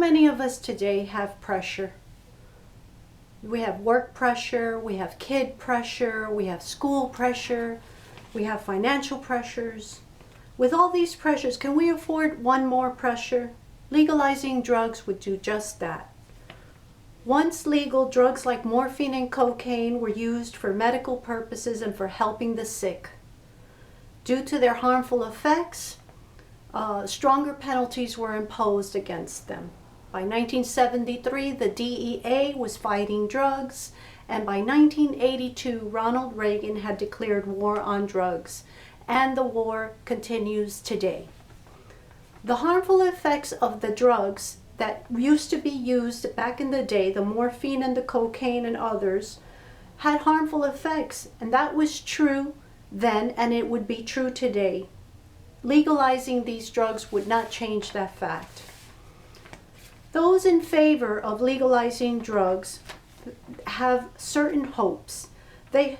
many of us today have pressure. We have work pressure, we have kid pressure, we have school pressure, we have financial pressures. With all these pressures, can we afford one more pressure? Legalizing drugs would do just that. Once legal, drugs like morphine and cocaine were used for medical purposes and for helping the sick. Due to their harmful effects, stronger penalties were imposed against them. By 1973, the DEA was fighting drugs, and by 1982, Ronald Reagan had declared war on drugs, and the war continues today. The harmful effects of the drugs that used to be used back in the day, the morphine and the cocaine and others, had harmful effects, and that was true then, and it would be true today. Legalizing these drugs would not change that fact. Those in favor of legalizing drugs have certain hopes. They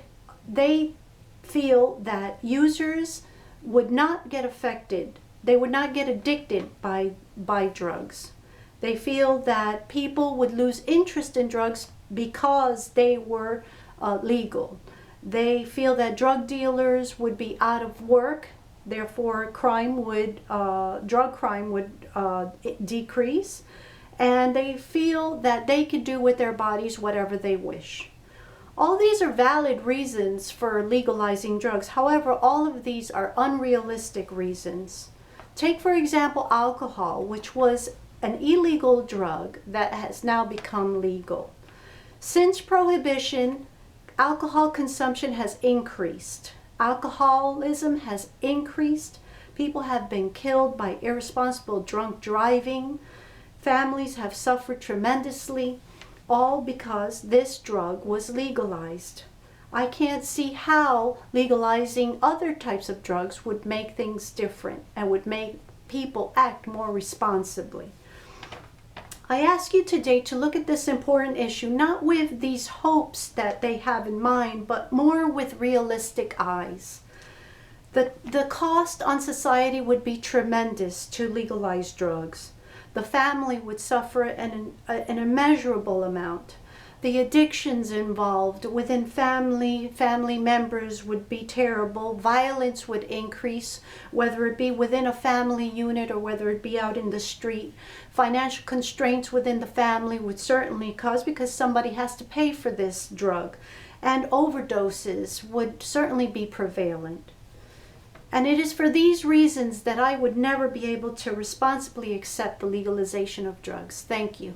feel that users would not get affected. They would not get addicted by drugs. They feel that people would lose interest in drugs because they were legal. They feel that drug dealers would be out of work, therefore drug crime would decrease. And they feel that they could do with their bodies whatever they wish. All these are valid reasons for legalizing drugs. However, all of these are unrealistic reasons. Take, for example, alcohol, which was an illegal drug that has now become legal. Since Prohibition, alcohol consumption has increased. Alcoholism has increased. People have been killed by irresponsible drunk driving. Families have suffered tremendously, all because this drug was legalized. I can't see how legalizing other types of drugs would make things different and would make people act more responsibly. I ask you today to look at this important issue, not with these hopes that they have in mind, but more with realistic eyes. The cost on society would be tremendous to legalize drugs. The family would suffer an immeasurable amount. The addictions involved within family members would be terrible. Violence would increase, whether it be within a family unit or whether it be out in the street. Financial constraints within the family would certainly cause, because somebody has to pay for this drug. And overdoses would certainly be prevalent. And it is for these reasons that I would never be able to responsibly accept the legalization of drugs. Thank you.